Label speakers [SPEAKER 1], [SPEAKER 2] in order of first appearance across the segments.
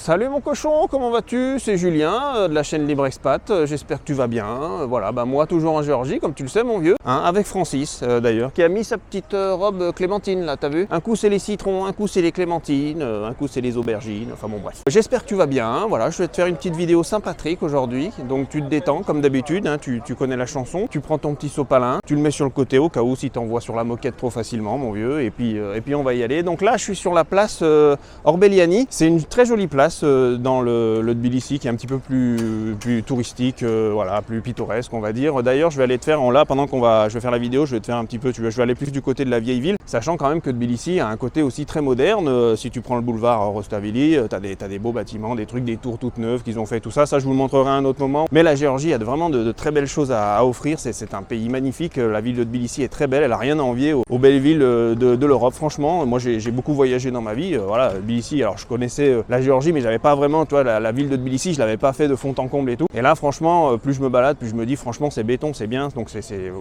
[SPEAKER 1] Salut mon cochon, comment vas-tu? C'est Julien de la chaîne Libre Expat, j'espère que tu vas bien. Voilà, moi toujours en Géorgie, comme tu le sais mon vieux, hein, avec Francis d'ailleurs, qui a mis sa petite robe clémentine là, t'as vu? Un coup c'est les citrons, un coup c'est les clémentines, un coup c'est les aubergines, enfin bon bref. J'espère que tu vas bien, voilà, je vais te faire une petite vidéo Saint-Patrick aujourd'hui, donc tu te détends comme d'habitude, hein, tu connais la chanson, tu prends ton petit sopalin, tu le mets sur le côté au cas où si t'envoies sur la moquette trop facilement mon vieux, et puis on va y aller. Donc là je suis sur la place Orbeliani, c'est une très jolie place dans le Tbilissi qui est un petit peu plus touristique, voilà, plus pittoresque on va dire. D'ailleurs je vais aller te faire, pendant je vais faire la vidéo, je vais te faire un petit peu, je vais aller plus du côté de la vieille ville, sachant quand même que Tbilissi a un côté aussi très moderne. Si tu prends le boulevard Rostaveli, t'as des beaux bâtiments, des trucs, des tours toutes neuves qu'ils ont fait, tout ça, je vous le montrerai à un autre moment. Mais la Géorgie a vraiment de très belles choses à offrir, c'est un pays magnifique, la ville de Tbilissi est très belle, elle a rien à envier aux belles villes de l'Europe, franchement. Moi j'ai beaucoup voyagé dans ma vie, voilà, Tbilissi, alors je connaissais la Géorgie, mais j'avais pas vraiment, tu vois, la ville de Tbilissi, je l'avais pas fait de fond en comble et tout. Et là, franchement, plus je me balade, plus je me dis, franchement, c'est béton, c'est bien. Donc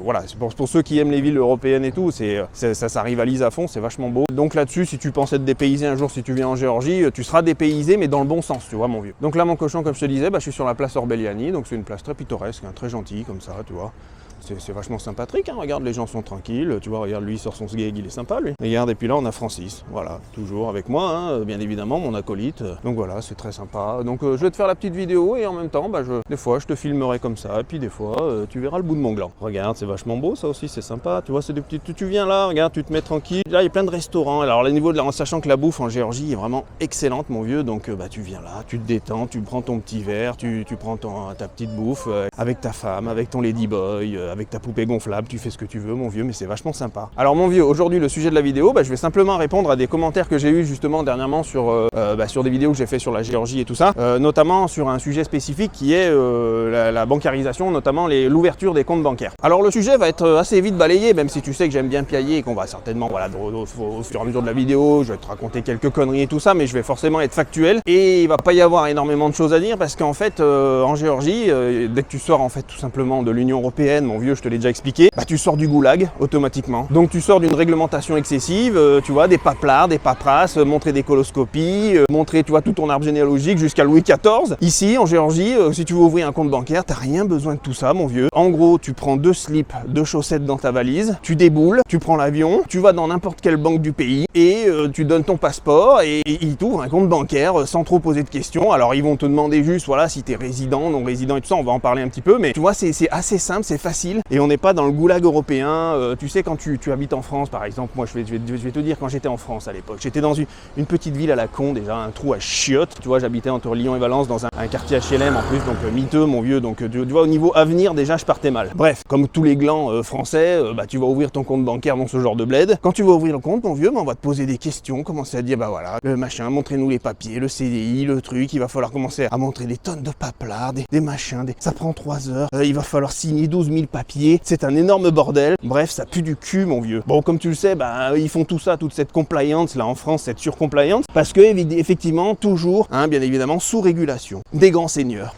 [SPEAKER 1] voilà, c'est pour ceux qui aiment les villes européennes et tout, ça rivalise à fond, c'est vachement beau. Donc là-dessus, si tu pensais te dépayser un jour, si tu viens en Géorgie, tu seras dépaysé, mais dans le bon sens, tu vois, mon vieux. Donc là, mon cochon, comme je te disais, je suis sur la place Orbeliani, donc c'est une place très pittoresque, hein, très gentille, comme ça, tu vois. C'est vachement sympathique, hein. Regarde, les gens sont tranquilles, tu vois, regarde, lui il sort son sgeg, il est sympa lui. Regarde, et puis là on a Francis, voilà, toujours avec moi, hein, bien évidemment, mon acolyte. Donc voilà, c'est très sympa. Donc je vais te faire la petite vidéo et en même temps, des fois je te filmerai comme ça, et puis des fois tu verras le bout de mon gland. Regarde, c'est vachement beau ça aussi, c'est sympa, tu vois, c'est des petites... Tu viens là, regarde, tu te mets tranquille. Là il y a plein de restaurants, alors au niveau en sachant que la bouffe en Géorgie est vraiment excellente mon vieux, donc tu viens là, tu te détends, tu prends ton petit verre, tu prends ta petite bouffe avec ta femme, avec ton ladyboy, avec ta poupée gonflable, tu fais ce que tu veux mon vieux, mais c'est vachement sympa. Alors mon vieux, aujourd'hui le sujet de la vidéo, je vais simplement répondre à des commentaires que j'ai eu justement dernièrement sur des vidéos que j'ai fait sur la Géorgie et tout ça, notamment sur un sujet spécifique qui est la bancarisation, notamment l'ouverture des comptes bancaires. Alors le sujet va être assez vite balayé, même si tu sais que j'aime bien piailler et qu'on va certainement, voilà, au fur et à mesure de la vidéo, je vais te raconter quelques conneries et tout ça, mais je vais forcément être factuel et il va pas y avoir énormément de choses à dire parce qu'en fait en Géorgie, dès que tu sors en fait tout simplement de l'Union Européenne, mon vieux, je te l'ai déjà expliqué, tu sors du goulag automatiquement. Donc tu sors d'une réglementation excessive, tu vois, des paplards, des paperasses, montrer des coloscopies, montrer, tu vois, tout ton arbre généalogique jusqu'à Louis XIV. Ici, en Géorgie, si tu veux ouvrir un compte bancaire, t'as rien besoin de tout ça, mon vieux. En gros, tu prends 2 slips, 2 chaussettes dans ta valise, tu déboules, tu prends l'avion, tu vas dans n'importe quelle banque du pays et tu donnes ton passeport et ils t'ouvrent un compte bancaire sans trop poser de questions. Alors ils vont te demander juste, voilà, si t'es résident, non résident et tout ça, on va en parler un petit peu, mais tu vois, c'est assez simple, c'est facile et on n'est pas dans le goulag européen. Tu sais, quand tu habites en France par exemple, moi je vais te dire, quand j'étais en France à l'époque, j'étais dans une petite ville à la con, déjà un trou à chiottes, tu vois, j'habitais entre Lyon et Valence dans un quartier HLM en plus, donc miteux mon vieux, donc tu vois, au niveau avenir déjà je partais mal. Bref, comme tous les glands français, tu vas ouvrir ton compte bancaire dans ce genre de bled. Quand tu vas ouvrir le compte, mon vieux, on va te poser des questions, commencer à dire voilà, le machin, montrez-nous les papiers, le CDI, le truc, il va falloir commencer à montrer des tonnes de paplards, des machins, ça prend 3 heures, il va falloir signer 12 000 papiers, c'est un énorme bordel. Bref, ça pue du cul mon vieux. Bon, comme tu le sais, ils font tout ça, toute cette compliance là en France, cette surcompliance, parce que effectivement toujours, bien évidemment, sous régulation des grands seigneurs.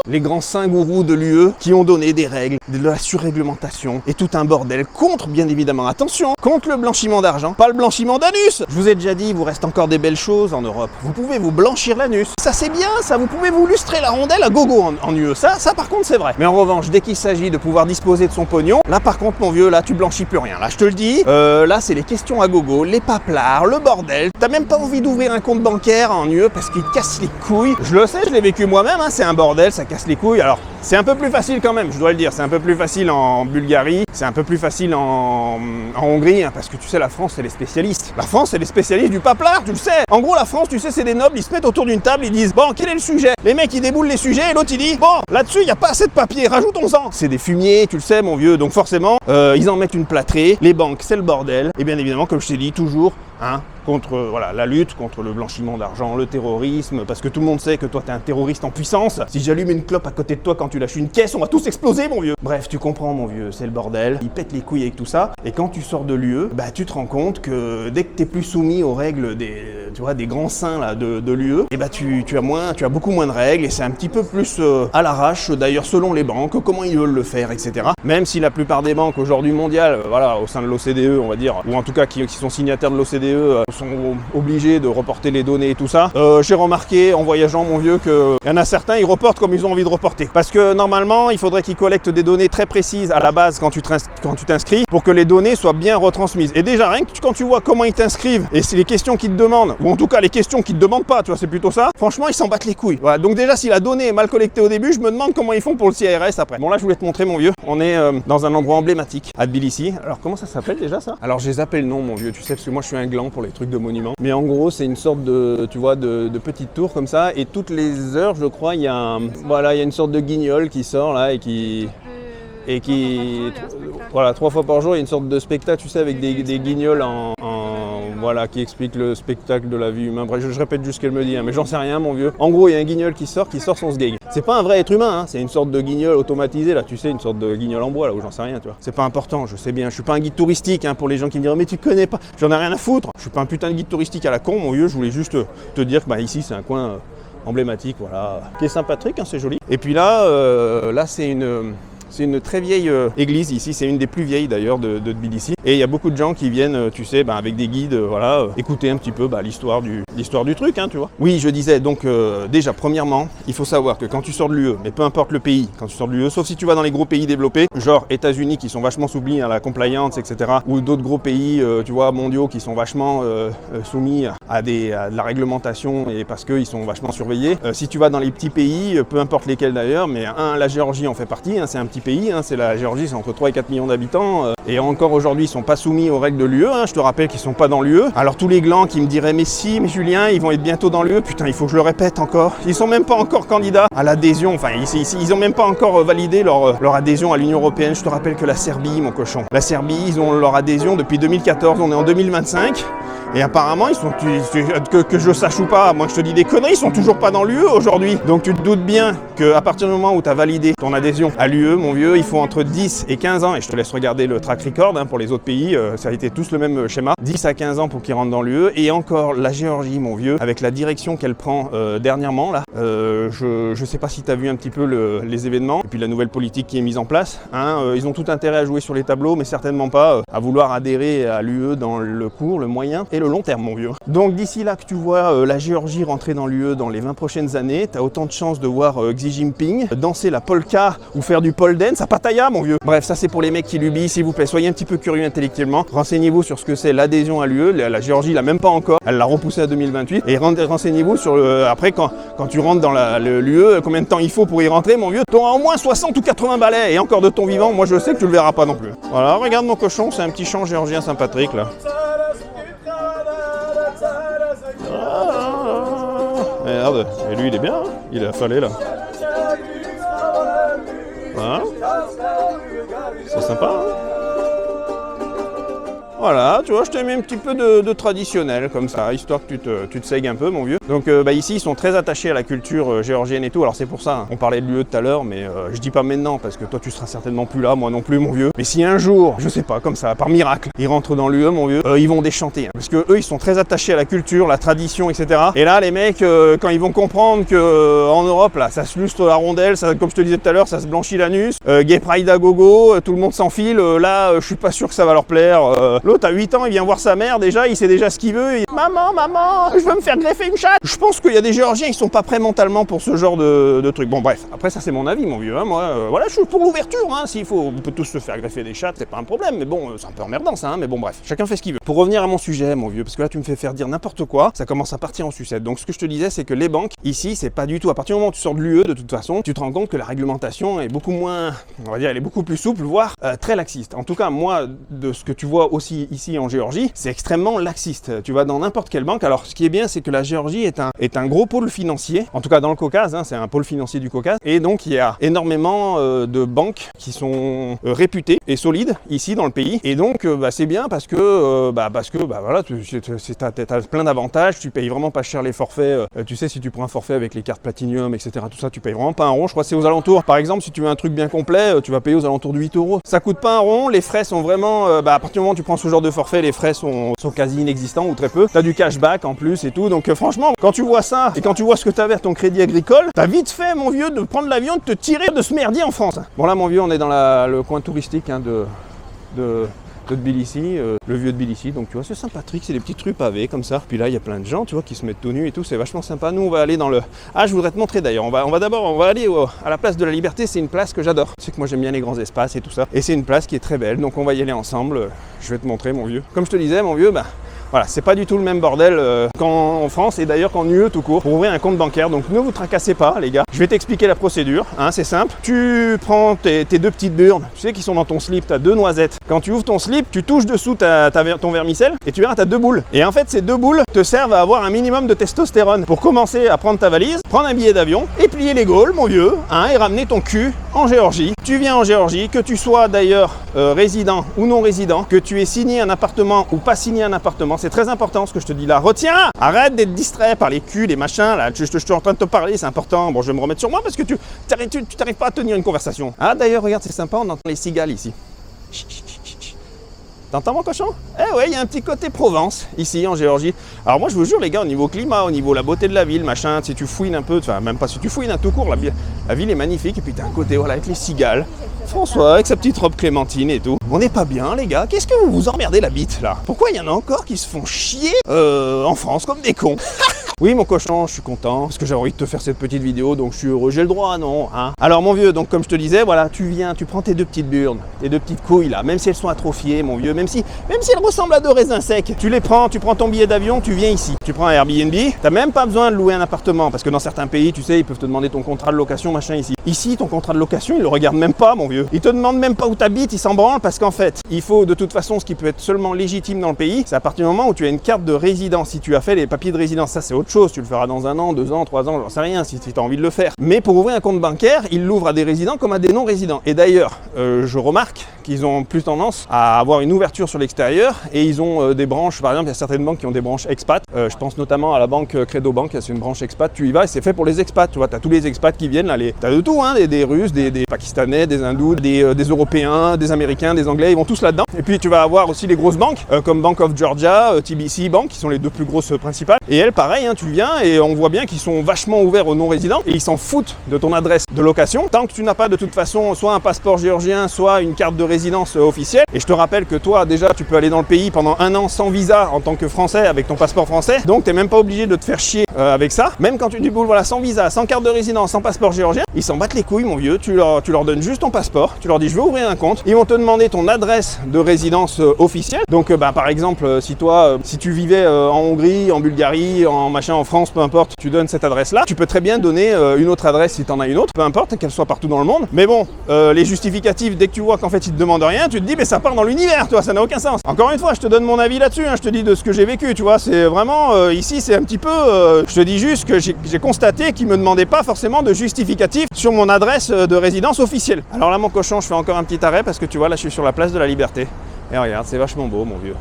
[SPEAKER 1] Les grands saints gourous de l'UE qui ont donné des règles, de la surréglementation et tout un bordel contre, bien évidemment, attention, contre le blanchiment d'argent, pas le blanchiment d'anus. Je vous ai déjà dit, il vous reste encore des belles choses en Europe. Vous pouvez vous blanchir l'anus. Ça c'est bien, ça, vous pouvez vous lustrer la rondelle à gogo en UE. Ça par contre c'est vrai. Mais en revanche, dès qu'il s'agit de pouvoir disposer de son pognon, là par contre mon vieux, là tu blanchis plus rien. Là je te le dis, là c'est les questions à gogo, les paplards, le bordel. T'as même pas envie d'ouvrir un compte bancaire en UE parce qu'il te casse les couilles. Je le sais, je l'ai vécu moi-même, c'est un bordel, ça casse les couilles. Alors c'est un peu plus facile quand même, je dois le dire, c'est un peu plus facile en Bulgarie, c'est un peu plus facile en Hongrie, parce que tu sais, la France elle est spécialiste. La France elle est spécialiste du paplard, tu le sais. En gros la France, tu sais, c'est des nobles, ils se mettent autour d'une table, ils disent bon, quel est le sujet? Les mecs ils déboulent les sujets et l'autre il dit bon, là-dessus il n'y a pas assez de papier, rajoutons-en. C'est des fumiers, tu le sais mon vieux, donc forcément ils en mettent une plâtrée. Les banques c'est le bordel, et bien évidemment comme je t'ai dit toujours, contre la lutte contre le blanchiment d'argent, le terrorisme, parce que tout le monde sait que toi t'es un terroriste en puissance. Si j'allume une clope à côté de toi quand tu lâches une caisse, on va tous exploser mon vieux. Bref, tu comprends mon vieux, c'est le bordel, ils pètent les couilles avec tout ça, et quand tu sors de l'UE, tu te rends compte que dès que t'es plus soumis aux règles des grands saints là, de l'UE, tu as beaucoup moins de règles, et c'est un petit peu plus à l'arrache, d'ailleurs selon les banques, comment ils veulent le faire, etc. Même si la plupart des banques aujourd'hui mondiales, au sein de l'OCDE, on va dire, ou en tout cas qui sont signataires de l'OCDE, sont obligés de reporter les données et tout ça. J'ai remarqué en voyageant, mon vieux, qu'il y en a certains, ils reportent comme ils ont envie de reporter. Parce que normalement, il faudrait qu'ils collectent des données très précises à la base quand tu t'inscris pour que les données soient bien retransmises. Et déjà, rien que quand tu vois comment ils t'inscrivent et c'est les questions qu'ils te demandent, ou en tout cas les questions qu'ils te demandent pas, tu vois, c'est plutôt ça, franchement, ils s'en battent les couilles. Voilà, donc déjà, si la donnée est mal collectée au début, je me demande comment ils font pour le CRS après. Bon, là, je voulais te montrer, mon vieux. On est dans un endroit emblématique à Tbilissi. Alors, comment ça s'appelle déjà ça? Alors, j'ai zappé le nom, mon vieux, tu sais, parce que moi, je suis un gland pour les trucs de monuments. Mais en gros, c'est une sorte de, tu vois, de petite tour comme ça. Et toutes les heures, je crois, il y a voilà, il y a une sorte de guignol qui sort là et qui... voilà, 3 fois par jour, il y a une sorte de spectacle, tu sais, avec des guignols voilà, qui explique le spectacle de la vie humaine. Bref, je répète juste ce qu'elle me dit, hein, mais j'en sais rien, mon vieux. En gros, il y a un guignol qui sort son sgeg. C'est pas un vrai être humain, hein, c'est une sorte de guignol automatisé, là, tu sais, une sorte de guignol en bois, là, où j'en sais rien, tu vois. C'est pas important, je sais bien, je suis pas un guide touristique, hein, pour les gens qui me diront, mais tu connais pas, j'en ai rien à foutre. Je suis pas un putain de guide touristique à la con, mon vieux, je voulais juste te dire que, bah, ici, c'est un coin emblématique, voilà, qui est sympathique, hein, c'est joli. Et puis là, c'est une très vieille église ici, c'est une des plus vieilles d'ailleurs de Tbilissi. Et il y a beaucoup de gens qui viennent, tu sais, avec des guides, voilà, écouter un petit peu l'histoire du truc, hein, tu vois. Oui, je disais, donc déjà, premièrement, il faut savoir que quand tu sors de l'UE, mais peu importe le pays, quand tu sors de l'UE, sauf si tu vas dans les gros pays développés, genre États-Unis qui sont vachement soumis à la compliance, etc., ou d'autres gros pays, tu vois, mondiaux qui sont vachement soumis à de la réglementation et parce qu'ils sont vachement surveillés. Si tu vas dans les petits pays, peu importe lesquels d'ailleurs, mais la Géorgie en fait partie, hein, c'est un petit pays, hein, c'est la Géorgie, c'est entre 3 et 4 millions d'habitants, et encore aujourd'hui, ils sont pas soumis aux règles de l'UE, hein, je te rappelle qu'ils sont pas dans l'UE. Alors tous les glands qui me diraient, mais si, mais Julien, ils vont être bientôt dans l'UE, putain, il faut que je le répète encore, ils sont même pas encore candidats à l'adhésion, enfin, ils ont même pas encore validé leur adhésion à l'Union Européenne. Je te rappelle que la Serbie, mon cochon, la Serbie, ils ont leur adhésion depuis 2014, on est en 2025, et apparemment, ils sont, que je sache ou pas, moi je te dis des conneries, ils sont toujours pas dans l'UE aujourd'hui. Donc tu te doutes bien qu'à partir du moment où tu as validé ton adhésion à l'UE, mon vieux, il faut entre 10 et 15 ans, et je te laisse regarder le track record, hein, pour les autres pays, ça a été tous le même schéma, 10 à 15 ans pour qu'ils rentrent dans l'UE, et encore la Géorgie, mon vieux, avec la direction qu'elle prend dernièrement, là, je sais pas si tu as vu un petit peu les événements, et puis la nouvelle politique qui est mise en place, hein, ils ont tout intérêt à jouer sur les tableaux, mais certainement pas à vouloir adhérer à l'UE dans le court, le moyen et le long terme, mon vieux. Donc d'ici là que tu vois la Géorgie rentrer dans l'UE dans les 20 prochaines années, tu as autant de chances de voir Xi Jinping danser la polka ou faire du pole dance à Pattaya, mon vieux. Bref, ça c'est pour les mecs qui lubient, s'il vous plaît, soyez un petit peu curieux intellectuellement, renseignez-vous sur ce que c'est l'adhésion à l'UE, la Géorgie l'a même pas encore, elle l'a repoussé à 2028, et renseignez-vous sur après quand tu rentres dans l'UE, combien de temps il faut pour y rentrer, mon vieux, tu auras au moins 60 ou 80 balais, et encore de ton vivant, moi je sais que tu le verras pas non plus. Voilà, regarde mon cochon, c'est un petit chant géorgien Saint-Patrick là. Merde, et lui il est bien, hein, il est affalé là. Hein, c'est sympa, hein. Voilà, tu vois, je t'ai mis un petit peu de traditionnel comme ça, histoire que tu te segues un peu, mon vieux. Donc ici, ils sont très attachés à la culture géorgienne et tout. Alors c'est pour ça, hein, on parlait de l'UE tout à l'heure, mais je dis pas maintenant parce que toi tu seras certainement plus là, moi non plus, mon vieux. Mais si un jour, je sais pas, comme ça, par miracle, ils rentrent dans l'UE, mon vieux, ils vont déchanter, hein, parce que eux, ils sont très attachés à la culture, la tradition, etc. Et là, les mecs, quand ils vont comprendre que en Europe, là, ça se lustre la rondelle, ça, comme je te disais tout à l'heure, ça se blanchit l'anus, gay pride à gogo, tout le monde s'enfile. Là, je suis pas sûr que ça va leur plaire. L'autre à 8 ans, il vient voir sa mère, déjà, il sait déjà ce qu'il veut. Maman, je veux me faire greffer une chatte. Je pense qu'il y a des Géorgiens, ils sont pas prêts mentalement pour ce genre de truc. Bon, bref, après, ça c'est mon avis, mon vieux. Hein. Moi, voilà, je suis pour l'ouverture. Hein. S'il faut, on peut tous se faire greffer des chattes, c'est pas un problème. Mais bon, c'est un peu emmerdant ça. Hein. Mais bon, bref, chacun fait ce qu'il veut. Pour revenir à mon sujet, mon vieux, parce que là, tu me fais faire dire n'importe quoi, ça commence à partir en sucette. Donc, ce que je te disais, c'est que les banques, ici, c'est pas du tout. À partir du moment où tu sors de l'UE, de toute façon, tu te rends compte que la réglementation est beaucoup moins, on va dire, elle est beaucoup plus souple, voire très laxiste. En tout cas, moi, de ce que tu vois aussi ici en Géorgie, c'est extrêmement laxiste. Tu vas dans n'importe quelle banque. Alors, ce qui est bien, c'est que la Géorgie est un gros pôle financier. En tout cas, dans le Caucase, hein, c'est un pôle financier du Caucase. Et donc, il y a énormément de banques qui sont réputées et solides ici dans le pays. Et donc, c'est bien parce que voilà, tu as plein d'avantages. Tu payes vraiment pas cher les forfaits. Tu sais, si tu prends un forfait avec les cartes Platinum, etc., tout ça, tu payes vraiment pas un rond. Je crois que c'est aux alentours. Par exemple, si tu veux un truc bien complet, tu vas payer aux alentours de 8 €. Ça coûte pas un rond. Les frais sont vraiment, à partir du moment où tu prends ce genre de forfait, les frais sont quasi inexistants ou très peu. Tu as du cashback en plus et tout. Donc franchement, quand tu vois ça et quand tu vois ce que tu as vers ton crédit agricole, t'as vite fait, mon vieux, de prendre l'avion, de te tirer de ce merdier en France. Bon là, mon vieux, on est dans le coin touristique, hein, de de Tbilissi, le vieux Tbilissi. Donc tu vois, c'est sympathique, c'est des petites rues pavées comme ça. Puis là, il y a plein de gens, tu vois, qui se mettent tout nus et tout, c'est vachement sympa. Nous, on va aller dans le... Ah, je voudrais te montrer d'ailleurs. On va d'abord aller à la place de la Liberté. C'est une place que j'adore. Tu sais que moi, j'aime bien les grands espaces et tout ça. Et c'est une place qui est très belle. Donc on va y aller ensemble. Je vais te montrer, mon vieux. Comme je te disais, mon vieux, voilà, c'est pas du tout le même bordel qu'en France et d'ailleurs qu'en UE tout court pour ouvrir un compte bancaire. Donc ne vous tracassez pas, les gars. Je vais t'expliquer la procédure, hein, c'est simple. Tu prends tes deux petites burnes, tu sais qui sont dans ton slip, tu as 2 noisettes. Quand tu ouvres ton slip, tu touches dessous ton vermicelle et tu verras, tu as 2 boules. Et en fait, ces 2 boules te servent à avoir un minimum de testostérone pour commencer à prendre ta valise, prendre un billet d'avion et plier les Gaules, mon vieux, hein, et ramener ton cul en Géorgie. Tu viens en Géorgie, que tu sois d'ailleurs résident ou non résident, que tu aies signé un appartement ou pas signé un appartement, c'est très important ce que je te dis là. Retiens, arrête d'être distrait par les culs, les machins, là, je suis en train de te parler, c'est important. Bon, je vais me remettre sur moi parce que tu t'arrives pas à tenir une conversation. Ah d'ailleurs, regarde, c'est sympa, on entend les cigales ici. T'entends mon cochon? Eh ouais, il y a un petit côté Provence, ici en Géorgie. Alors moi je vous jure les gars, au niveau climat, au niveau de la beauté de la ville, machin, si tu fouines un peu, enfin même pas si tu fouines, tout court, la ville est magnifique. Et puis t'as un côté, voilà, avec les cigales. François, avec sa petite robe clémentine et tout. On n'est pas bien les gars, qu'est-ce que vous vous emmerdez la bite là? Pourquoi il y en a encore qui se font chier en France comme des cons? Oui mon cochon, je suis content, parce que j'ai envie de te faire cette petite vidéo, donc je suis heureux, j'ai le droit, non hein. Alors mon vieux, donc comme je te disais, voilà, tu viens, tu prends tes 2 petites burnes, tes 2 petites couilles là, même si elles sont atrophiées mon vieux, même si elles ressemblent à 2 raisins secs, tu les prends, tu prends ton billet d'avion, tu viens ici, tu prends un Airbnb, t'as même pas besoin de louer un appartement, parce que dans certains pays, tu sais, ils peuvent te demander ton contrat de location, machin ici. Ici, ton contrat de location, ils le regardent même pas mon vieux, ils te demandent même pas où t'habites, ils s'en branlent, parce qu'en fait, il faut de toute façon, ce qui peut être seulement légitime dans le pays, c'est à partir du moment où tu as une carte de résidence, si tu as fait les papiers de résidence, ça c'est autre chose, tu le feras dans 1 an, 2 ans, 3 ans, j'en sais rien si tu as envie de le faire. Mais pour ouvrir un compte bancaire, ils l'ouvrent à des résidents comme à des non-résidents. Et d'ailleurs, je remarque qu'ils ont plus tendance à avoir une ouverture sur l'extérieur et ils ont des branches, par exemple, il y a certaines banques qui ont des branches expat. Je pense notamment à la banque Credo Bank, c'est une branche expat, tu y vas et c'est fait pour les expats, tu vois, tu as tous les expats qui viennent là, t'as de tout, hein, des Russes, des Pakistanais, des Hindous, des Européens, des Américains, des Anglais, ils vont tous là-dedans. Et puis tu vas avoir aussi les grosses banques, comme Bank of Georgia, TBC Bank, qui sont les 2 plus grosses principales. Et elles, pareil, hein, tu viens et on voit bien qu'ils sont vachement ouverts aux non-résidents et ils s'en foutent de ton adresse de location tant que tu n'as pas de toute façon soit un passeport géorgien, soit une carte de résidence officielle. Et je te rappelle que toi, déjà, tu peux aller dans le pays pendant 1 an sans visa en tant que Français avec ton passeport français. Donc, tu n'es même pas obligé de te faire chier avec ça. Même quand tu dis, voilà, sans visa, sans carte de résidence, sans passeport géorgien, ils s'en battent les couilles, mon vieux. Tu leur donnes juste ton passeport, tu leur dis, je veux ouvrir un compte. Ils vont te demander ton adresse de résidence officielle. Donc, par exemple, si tu vivais en Hongrie, en Bulgarie, en France, peu importe, tu donnes cette adresse-là. Tu peux très bien donner une autre adresse si tu en as une autre, peu importe, qu'elle soit partout dans le monde. Mais bon, les justificatifs, dès que tu vois qu'en fait ils te demandent rien, tu te dis, mais ça part dans l'univers, tu vois, ça n'a aucun sens. Encore une fois, je te donne mon avis là-dessus, hein, je te dis de ce que j'ai vécu, tu vois, c'est vraiment, ici c'est un petit peu, je te dis juste que j'ai constaté qu'ils me demandaient pas forcément de justificatif sur mon adresse de résidence officielle. Alors là, mon cochon, je fais encore un petit arrêt parce que tu vois, là je suis sur la place de la Liberté. Et regarde, c'est vachement beau, mon vieux.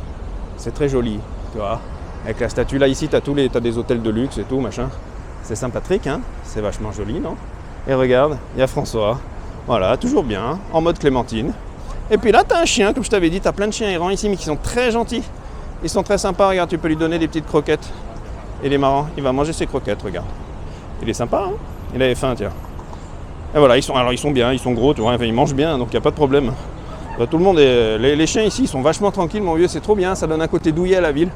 [SPEAKER 1] C'est très joli, tu vois. Avec la statue là, ici, t'as des hôtels de luxe et tout, machin. C'est sympathique, hein, c'est vachement joli, non? Et regarde, il y a François, voilà, toujours bien, en mode Clémentine. Et puis là, t'as un chien, comme je t'avais dit, t'as plein de chiens errants ici, mais qui sont très gentils. Ils sont très sympas, regarde, tu peux lui donner des petites croquettes. Il est marrant, il va manger ses croquettes, regarde. Il est sympa, hein? Il avait faim, tiens. Et voilà, ils sont bien, ils sont gros, tu vois, enfin, ils mangent bien, donc il n'y a pas de problème. Tout le monde est... Les chiens ici, ils sont vachement tranquilles, mon vieux, c'est trop bien, ça donne un côté douillet à la ville.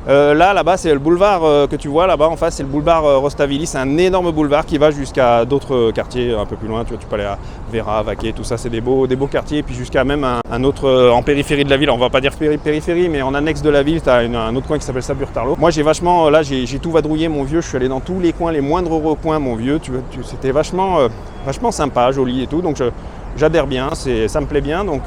[SPEAKER 1] Là-bas, c'est le boulevard que tu vois là-bas en face, c'est le boulevard Rostavili. C'est un énorme boulevard qui va jusqu'à d'autres quartiers un peu plus loin. Tu vois, tu peux aller à Vera, Vaquet, tout ça, c'est des beaux quartiers. Et puis jusqu'à même un autre en périphérie de la ville. On va pas dire périphérie, mais en annexe de la ville, tu as un autre coin qui s'appelle Saburtarlo. Moi, j'ai vachement, là, j'ai tout vadrouillé, mon vieux. Je suis allé dans tous les coins, les moindres recoins, mon vieux. C'était vachement sympa, joli et tout. Donc j'adhère bien, ça me plaît bien, donc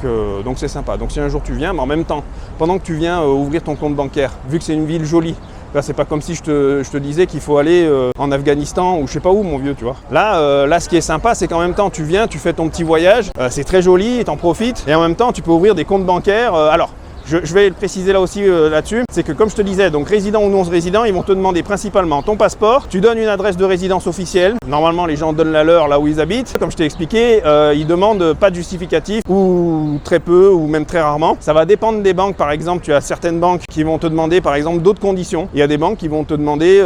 [SPEAKER 1] c'est sympa. Donc si un jour tu viens, mais en même temps, pendant que tu viens ouvrir ton compte bancaire, vu que c'est une ville jolie, là c'est pas comme si je te disais qu'il faut aller en Afghanistan ou je sais pas où, mon vieux, tu vois. Là ce qui est sympa, c'est qu'en même temps tu viens, tu fais ton petit voyage, c'est très joli, t'en profites, et en même temps tu peux ouvrir des comptes bancaires. Alors, je vais le préciser là aussi là-dessus, c'est que comme je te disais, donc résident ou non résident, ils vont te demander principalement ton passeport, tu donnes une adresse de résidence officielle, normalement les gens donnent la leur là où ils habitent, comme je t'ai expliqué, ils demandent pas de justificatif ou très peu ou même très rarement, ça va dépendre des banques. Par exemple, tu as certaines banques qui vont te demander par exemple d'autres conditions, il y a des banques qui vont te demander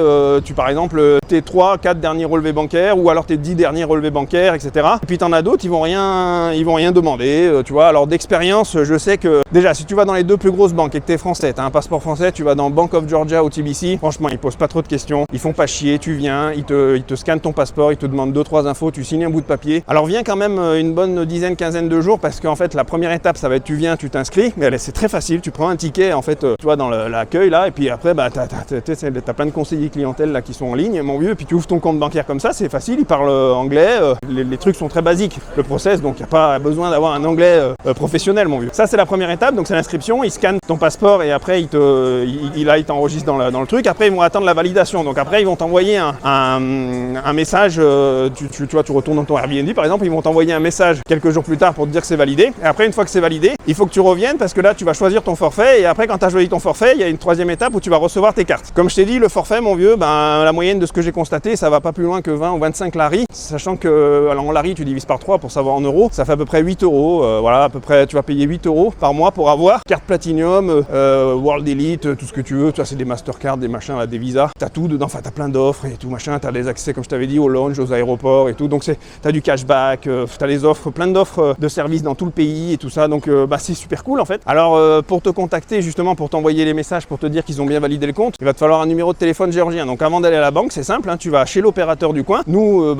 [SPEAKER 1] par exemple tes 3-4 derniers relevés bancaires ou alors tes 10 derniers relevés bancaires, etc. Et puis tu en as d'autres, ils vont rien demander, tu vois. Alors d'expérience, je sais que déjà si tu vas dans les deux plus grosses banques et que t'es français, t'as un passeport français, tu vas dans Bank of Georgia ou TBC, franchement ils posent pas trop de questions, ils font pas chier, tu viens, ils te scannent ton passeport, ils te demandent 2-3 infos, tu signes un bout de papier. Alors viens quand même une bonne dizaine, quinzaine de jours parce qu'en fait la première étape ça va être tu viens, tu t'inscris, mais c'est très facile, tu prends un ticket en fait, tu vois dans l'accueil là, et puis après bah t'as plein de conseillers clientèle là qui sont en ligne, mon vieux, et puis tu ouvres ton compte bancaire comme ça, c'est facile, ils parlent anglais, les trucs sont très basiques, le process, donc il n'y a pas besoin d'avoir un anglais professionnel, mon vieux. Ça c'est la première étape, donc c'est l'inscription, ils scannent ton passeport et après ils t'enregistrent dans le truc, après ils vont attendre la validation, donc après ils vont t'envoyer un message, tu vois, tu retournes dans ton Airbnb par exemple, ils vont t'envoyer un message quelques jours plus tard pour te dire que c'est validé, et après une fois que c'est validé, il faut que tu reviennes parce que là tu vas choisir ton forfait, et après quand tu as choisi ton forfait, il y a une troisième étape où tu vas recevoir tes cartes. Comme je t'ai dit, le forfait, mon vieux, ben, la moyenne de ce que j'ai constaté, ça va pas plus loin que 20 ou 25 laris, sachant que alors en laris tu divises par 3 pour savoir en euros, ça fait à peu près 8 euros, voilà, à peu près tu vas payer 8 euros par mois pour avoir carte Platinum, World Elite, tout ce que tu veux, tu vois, c'est des Mastercard, des machins, là, des visas, t'as tout dedans, enfin t'as plein d'offres et tout machin, t'as des accès comme je t'avais dit au lounge, aux aéroports et tout, donc t'as du cashback, t'as les offres, plein d'offres de services dans tout le pays et tout ça, donc bah, c'est super cool en fait. Alors pour te contacter justement, pour t'envoyer les messages, pour te dire qu'ils ont bien validé le compte, il va te falloir un numéro de téléphone géorgien. Donc avant d'aller à la banque, c'est simple, hein, tu vas chez l'opérateur du coin. Nous,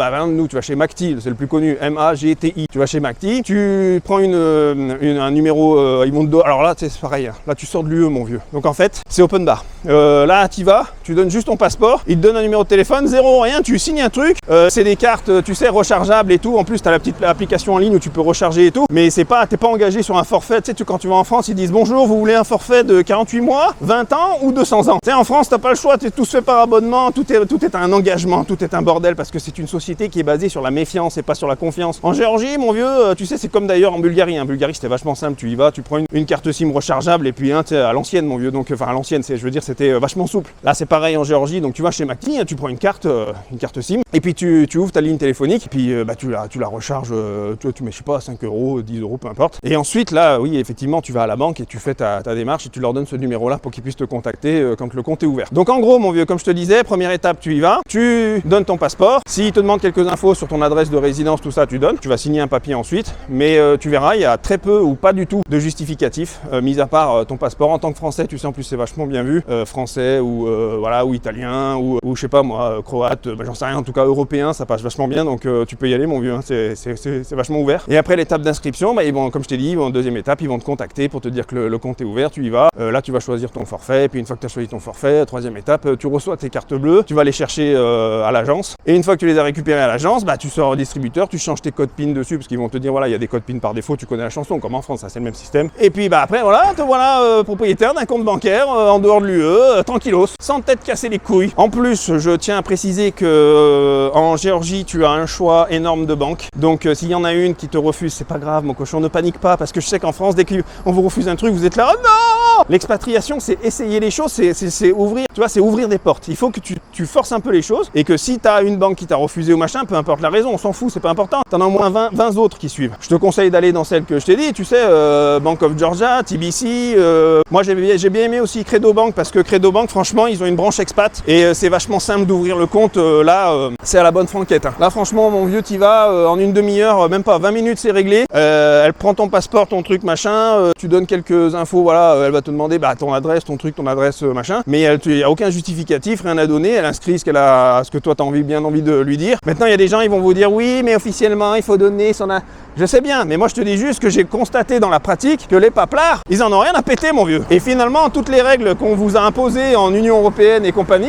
[SPEAKER 1] tu vas chez Macti, c'est le plus connu, M-A-G-T-I. Tu vas chez Macti, tu prends un numéro, ils vont te donner. Alors là, c'est pareil, là tu sors de l'UE, mon vieux. Donc en fait, c'est open bar. Là, tu vas, tu donnes juste ton passeport, ils te donnent un numéro de téléphone, zéro, rien, tu signes un truc. C'est des cartes, tu sais, rechargeables et tout. En plus, tu as la petite application en ligne où tu peux recharger et tout. Mais t'es pas engagé sur un forfait. Tu sais, quand tu vas en France, ils disent bonjour, vous voulez un forfait de 48 mois, 20 ans ou 200 ans. Tu sais, en France, t'as pas le choix, tout se fait par abonnement, tout est un engagement, tout est un bordel parce que c'est une société qui est basée sur la méfiance et pas sur la confiance. En Géorgie, mon vieux, tu sais, c'est comme d'ailleurs en Bulgarie. En Bulgarie, c'était vachement simple, tu y vas, tu prends une carte SIM rechargeable et puis tu sais, à l'ancienne, mon vieux. Donc, enfin, à l'ancienne, je veux dire, c'était vachement souple. Là, c'est pareil en Géorgie, donc tu vas chez Macti, tu prends une carte SIM et puis tu ouvres ta ligne téléphonique et puis tu la recharges, tu mets, je sais pas, 5 euros, 10 euros, peu importe. Et ensuite, là, oui, effectivement, tu vas à la banque et tu fais ta démarche et tu leur donnes ce numéro-là pour qu'ils puissent te contacter quand le compte est ouvert. Donc en gros, mon vieux, comme je te disais, première étape, tu y vas, tu donnes ton passeport. S'ils te demandent quelques infos sur ton adresse de résidence, tout ça, tu donnes. Tu vas signer un papier ensuite. Mais tu verras, il y a très peu ou pas du tout de justificatif, mis à part ton passeport en tant que français. Tu sais, en plus, c'est vachement bien vu. Français ou voilà, ou italien ou je sais pas moi, croate, j'en sais rien. En tout cas, européen, ça passe vachement bien. Donc tu peux y aller, mon vieux. Hein, c'est vachement ouvert. Et après l'étape d'inscription, ils vont, comme je t'ai dit, en deuxième étape, ils vont te contacter pour te dire que le compte est ouvert. Tu y vas. Là, tu vas choisir ton forfait. Et puis une fois que tu as choisi ton forfait, troisième étape, tu reçois tes cartes bleues, tu vas les chercher à l'agence. Et une fois que tu les as récupérées à l'agence, tu sors au distributeur, tu changes tes codes PIN dessus parce qu'ils vont te dire voilà, il y a des codes PIN par défaut, tu connais la chanson comme en France, ça c'est le même système. Et puis après voilà, te voilà propriétaire d'un compte bancaire en dehors de l'UE, tranquillos, sans peut-être casser les couilles. En plus, je tiens à préciser que en Géorgie, tu as un choix énorme de banques. Donc s'il y en a une qui te refuse, c'est pas grave, mon cochon, ne panique pas parce que je sais qu'en France, dès qu'on vous refuse un truc, vous êtes là, oh non! L'expatriation, c'est essayer les choses, c'est ouvrir, tu vois, c'est ouvrir des portes. Il faut que tu forces un peu les choses et que si tu as une banque qui t'a refusé ou machin, peu importe la raison, on s'en fout, c'est pas important. T'en as au moins 20 autres qui suivent. Je te conseille d'aller dans celle que je t'ai dit, tu sais, Bank of Georgia, TBC. Moi, j'ai bien aimé aussi Credo Bank parce que Credo Bank, franchement, ils ont une branche expat et c'est vachement simple d'ouvrir le compte. C'est à la bonne franquette. Hein. Là, franchement, mon vieux, t'y vas en une demi-heure, même pas 20 minutes, c'est réglé. Elle prend ton passeport, ton truc, machin. Tu donnes quelques infos, voilà. Elle va te demander ton adresse, ton truc, ton adresse, machin. Mais il n'y a aucun justificatif, rien à donner. Elle inscrit ce que toi, tu as bien envie de lui dire. Maintenant, il y a des gens, ils vont vous dire oui, mais officiellement, il faut donner son... Je sais bien, mais moi je te dis juste que j'ai constaté dans la pratique que les paplards, ils en ont rien à péter, mon vieux. Et finalement, toutes les règles qu'on vous a imposées en Union Européenne et compagnie,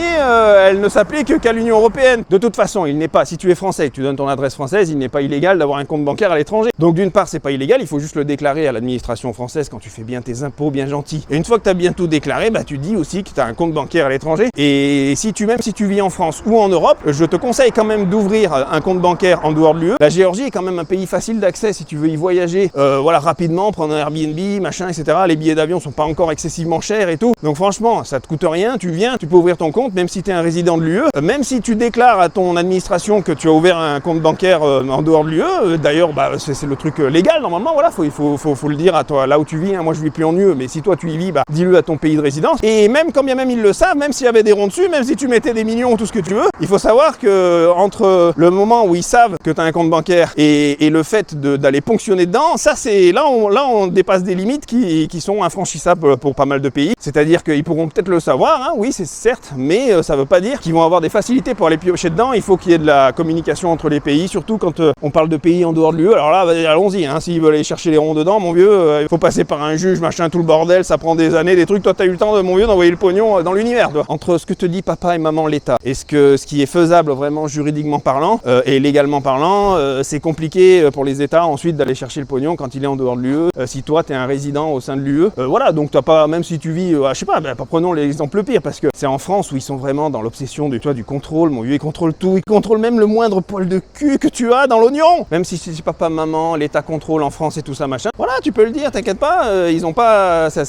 [SPEAKER 1] elles ne s'appliquent qu'à l'Union Européenne. De toute façon, il n'est pas, si tu es français et que tu donnes ton adresse française, il n'est pas illégal d'avoir un compte bancaire à l'étranger. Donc d'une part, c'est pas illégal, il faut juste le déclarer à l'administration française quand tu fais bien tes impôts, bien gentil. Et une fois que tu as bien tout déclaré, tu dis aussi que tu as un compte bancaire à l'étranger. Et même si tu vis en France ou en Europe, je te conseille quand même d'ouvrir un compte bancaire en dehors de l'UE. La Géorgie est quand même un pays facile d'accès si tu veux y voyager rapidement, prendre un Airbnb, machin, etc. Les billets d'avion sont pas encore excessivement chers et tout. Donc franchement, ça te coûte rien, tu viens, tu peux ouvrir ton compte, même si tu es un résident de l'UE, même si tu déclares à ton administration que tu as ouvert un compte bancaire en dehors de l'UE. D'ailleurs, c'est le truc légal normalement, voilà, faut le dire à toi, là où tu vis. Hein. Moi je vis plus en UE, mais si toi tu y suivi, bah dis-le à ton pays de résidence. Et même quand bien même ils le savent, même s'il y avait des ronds dessus, même si tu mettais des millions ou tout ce que tu veux, il faut savoir que entre le moment où ils savent que tu as un compte bancaire et le fait d'aller ponctionner dedans, ça c'est là on dépasse des limites qui sont infranchissables pour pas mal de pays. C'est-à-dire qu'ils pourront peut-être le savoir, hein, oui c'est certes, mais ça veut pas dire qu'ils vont avoir des facilités pour aller piocher dedans. Il faut qu'il y ait de la communication entre les pays, surtout quand on parle de pays en dehors de l'UE. Alors là, bah, allons-y, hein, s'ils veulent aller chercher les ronds dedans, mon vieux, il faut passer par un juge, machin, tout le bordel, ça prend des années, des trucs. Toi, t'as eu le temps, mon vieux, d'envoyer le pognon dans l'univers, toi. Entre ce que te dit papa et maman l'État et ce qui est faisable vraiment juridiquement parlant et légalement parlant, c'est compliqué pour les États ensuite d'aller chercher le pognon quand il est en dehors de l'UE. Si toi, t'es un résident au sein de l'UE, voilà, donc t'as pas, même si tu vis, je sais pas, bah, prenons l'exemple pire, parce que c'est en France où ils sont vraiment dans l'obsession du contrôle, mon vieux, ils contrôlent tout, ils contrôlent même le moindre poil de cul que tu as dans l'oignon. Même si c'est papa, maman, l'État contrôle en France et tout ça, machin. Voilà, tu peux le dire, t'inquiète pas, ils ont pas, ça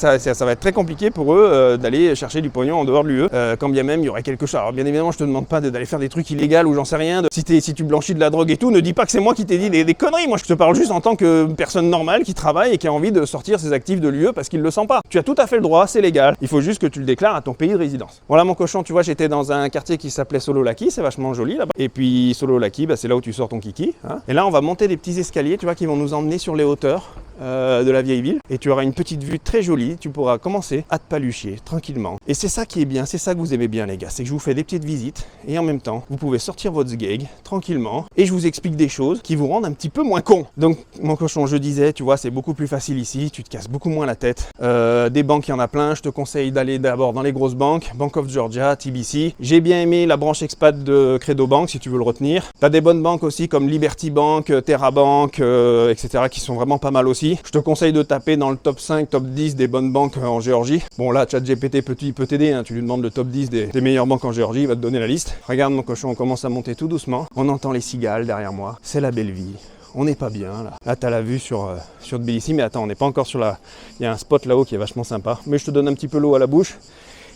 [SPEAKER 1] va être très compliqué pour eux d'aller chercher du pognon en dehors de l'UE, quand bien même il y aurait quelque chose. Alors bien évidemment, je te demande pas d'aller faire des trucs illégaux ou j'en sais rien. Si tu blanchis de la drogue et tout, ne dis pas que c'est moi qui t'ai dit des conneries. Moi, je te parle juste en tant que personne normale qui travaille et qui a envie de sortir ses actifs de l'UE parce qu'il le sent pas. Tu as tout à fait le droit, c'est légal. Il faut juste que tu le déclares à ton pays de résidence. Voilà mon cochon, tu vois, j'étais dans un quartier qui s'appelait Sololaki, c'est vachement joli là-bas. Et puis Sololaki, bah, c'est là où tu sors ton kiki. Hein. Et là, on va monter des petits escaliers, tu vois, qui vont nous emmener sur les hauteurs de la vieille ville. Et tu auras une petite vue très jolie. Tu pourras commencer à te palucher tranquillement. Et c'est ça qui est bien, c'est ça que vous aimez bien les gars, c'est que je vous fais des petites visites et en même temps, vous pouvez sortir votre sgeg tranquillement et je vous explique des choses qui vous rendent un petit peu moins con. Donc mon cochon, je disais, tu vois, c'est beaucoup plus facile ici, tu te casses beaucoup moins la tête. Des banques, il y en a plein. Je te conseille d'aller d'abord dans les grosses banques, Bank of Georgia, TBC. J'ai bien aimé la branche expat de Credo Bank si tu veux le retenir. Tu as des bonnes banques aussi comme Liberty Bank, Terra Bank, etc. qui sont vraiment pas mal aussi. Je te conseille de taper dans le top 5, top 10 des bonnes banques en Géorgie. Bon là, ChatGPT peut t'aider, hein. Tu lui demandes le top 10 des meilleures banques en Géorgie, il va te donner la liste. Regarde mon cochon, on commence à monter tout doucement. On entend les cigales derrière moi. C'est la belle vie. On n'est pas bien là. Là, tu as la vue sur Tbilissi, mais attends, on n'est pas encore sur la... Il y a un spot là-haut qui est vachement sympa. Mais je te donne un petit peu l'eau à la bouche.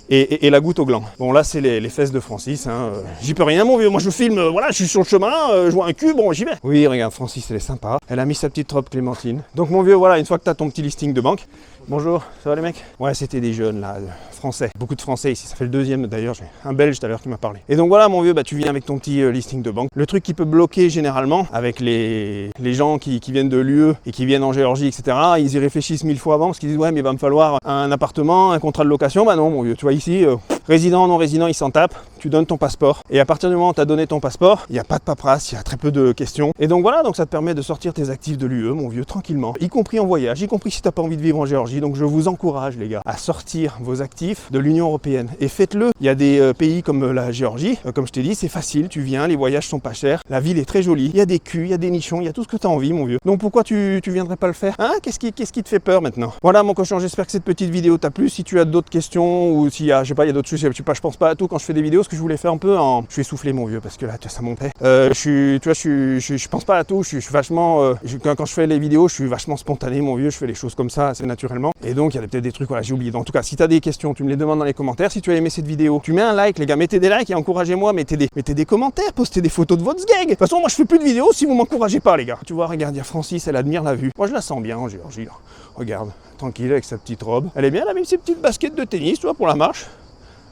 [SPEAKER 1] Et la goutte au gland. Bon là c'est les fesses de Francis, hein. J'y peux rien mon vieux, moi je filme, voilà, je suis sur le chemin, je vois un cul, bon j'y vais. Oui regarde, Francis elle est sympa, elle a mis sa petite robe clémentine. Donc mon vieux, voilà, une fois que tu as ton petit listing de banque, bonjour, ça va les mecs? Ouais, c'était des jeunes là, français, beaucoup de français ici, ça fait le deuxième d'ailleurs, j'ai un belge tout à l'heure qui m'a parlé. Et donc voilà mon vieux, bah tu viens avec ton petit listing de banque. Le truc qui peut bloquer généralement avec les gens qui viennent de l'UE et qui viennent en Géorgie, etc., ils y réfléchissent 1000 fois avant parce qu'ils disent ouais mais il va me falloir un appartement, un contrat de location. Bah non mon vieux, tu vois ici, résident, non résident, ils s'en tapent, tu donnes ton passeport et à partir du moment où tu as donné ton passeport, il n'y a pas de paperasse, il y a très peu de questions. Et donc voilà, donc ça te permet de sortir tes actifs de l'UE mon vieux tranquillement, y compris en voyage, y compris si tu n'as pas envie de vivre en Géorgie. Donc je vous encourage les gars à sortir vos actifs de l'Union européenne et faites-le. Il y a des pays comme la Géorgie, comme je t'ai dit, c'est facile, tu viens, les voyages sont pas chers, la ville est très jolie, il y a des culs, il y a des nichons, il y a tout ce que tu as envie mon vieux. Donc pourquoi tu viendrais pas le faire? Hein? Qu'est-ce qui te fait peur maintenant? Voilà mon cochon, j'espère que cette petite vidéo t'a plu. Si tu as d'autres questions ou s'il y a, je sais pas, il y a d'autres sujets, je pense pas à tout quand je fais des vidéos, ce que je voulais faire un peu en... Je suis essoufflé mon vieux parce que là ça montait. Je pense pas à tout, je suis vachement... quand je fais les vidéos, je suis vachement spontané mon vieux, je fais les choses comme ça assez naturellement. Et donc il y a peut-être des trucs, voilà, j'ai oublié. Donc, en tout cas, si tu as des questions, tu me les demandes dans les commentaires. Si tu as aimé cette vidéo, tu mets un like les gars, mettez des likes et encouragez-moi, mettez des commentaires, postez des photos de votre sgeg. De toute façon, moi je fais plus de vidéos si vous m'encouragez pas les gars. Tu vois, regarde, il y a Francis, elle admire la vue. Moi je la sens bien en Géorgie là. Regarde, tranquille avec sa petite robe. Elle est bien, elle a même ses petites baskets de tennis, tu vois, pour la marche.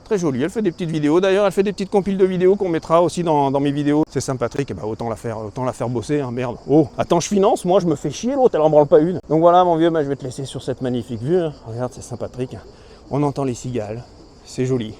[SPEAKER 1] Très jolie, elle fait des petites vidéos, d'ailleurs elle fait des petites compiles de vidéos qu'on mettra aussi dans mes vidéos. C'est Saint-Patrick, et bah autant la faire bosser, hein, merde. Oh, attends, je finance, moi je me fais chier, l'autre elle en branle pas une. Donc voilà mon vieux, bah, je vais te laisser sur cette magnifique vue, hein. Regarde, c'est Saint-Patrick, on entend les cigales, c'est joli,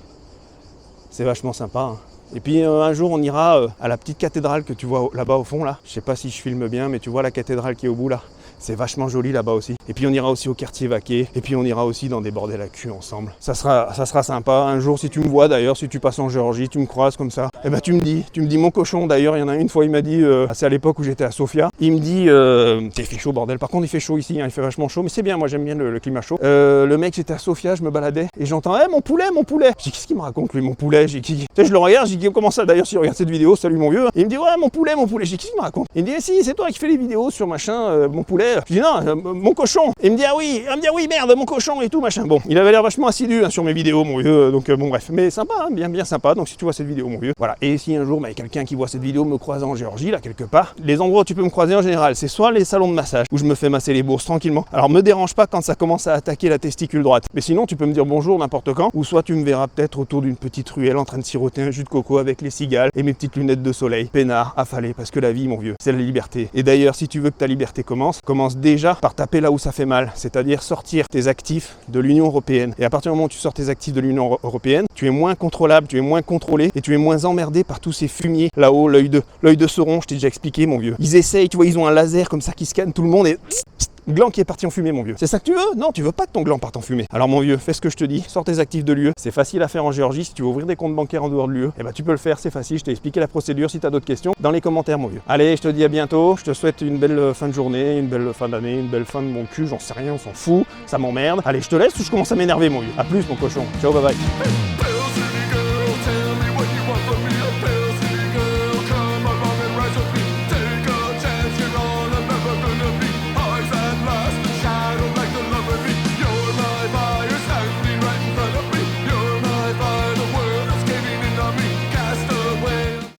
[SPEAKER 1] c'est vachement sympa, hein. Et puis un jour on ira à la petite cathédrale que tu vois là-bas au fond là. Je sais pas si je filme bien, mais tu vois la cathédrale qui est au bout là. C'est vachement joli là-bas aussi. Et puis on ira aussi au quartier Vaquet. Et puis on ira aussi dans des bordels à cul ensemble. Ça sera sympa. Un jour si tu me vois d'ailleurs, si tu passes en Géorgie, tu me croises comme ça. Et ben tu me dis mon cochon. D'ailleurs il y en a une fois il m'a dit, c'est à l'époque où j'étais à Sofia. Il me dit, il fait chaud bordel. Par contre il fait chaud ici, hein, il fait vachement chaud. Mais c'est bien, moi j'aime bien le climat chaud. Le mec j'étais à Sofia, je me baladais et j'entends, mon poulet, mon poulet. Je dis qu'est-ce qu'il me raconte lui, mon poulet. Tu sais, je le regarde, je dis comment ça d'ailleurs si tu regardes cette vidéo, salut mon vieux. Et il me dit ouais mon poulet. Je dis qu'est-ce qu'il me raconte. Il me dit si c'est toi qui fais les vidéos sur machin, mon poulet. Je dis non. Mon cochon, cochon. Et il me dit, ah oui, merde, mon cochon et tout, machin. Bon, il avait l'air vachement assidu hein, sur mes vidéos, mon vieux. Donc, bon, bref. Mais sympa, hein, bien sympa. Donc, si tu vois cette vidéo, mon vieux. Voilà. Et si un jour, bah, quelqu'un qui voit cette vidéo me croise en Géorgie, là, quelque part, les endroits où tu peux me croiser en général, c'est soit les salons de massage, où je me fais masser les bourses tranquillement. Alors, me dérange pas quand ça commence à attaquer la testicule droite. Mais sinon, tu peux me dire bonjour n'importe quand. Ou soit tu me verras peut-être autour d'une petite ruelle en train de siroter un jus de coco avec les cigales et mes petites lunettes de soleil. Peinard, affalé, parce que la vie, mon vieux, c'est la liberté. Et d'ailleurs, si tu veux que ta liberté commence déjà par taper là où ça fait mal. C'est-à-dire sortir tes actifs de l'Union européenne. Et à partir du moment où tu sors tes actifs de l'Union européenne, tu es moins contrôlable, tu es moins contrôlé et tu es moins emmerdé par tous ces fumiers là-haut, l'œil de Sauron, je t'ai déjà expliqué, mon vieux. Ils essayent, tu vois, ils ont un laser comme ça qui scanne tout le monde et gland qui est parti en fumée, mon vieux. C'est ça que tu veux? Non, tu veux pas que ton gland parte en fumée. Alors mon vieux, fais ce que je te dis, sors tes actifs de l'UE. C'est facile à faire en Géorgie. Si tu veux ouvrir des comptes bancaires en dehors de l'UE, eh ben tu peux le faire, c'est facile. Je t'ai expliqué la procédure. Si tu as d'autres questions, dans les commentaires, mon vieux. Allez, je te dis à bientôt. Je te souhaite une belle fin de journée, une belle fin d'année, une belle fin de mon cul. J'en sais rien, on s'en fout. Ça m'emmerde. Allez, je te laisse ou je commence à m'énerver, mon vieux. À plus, mon cochon. Ciao, bye bye.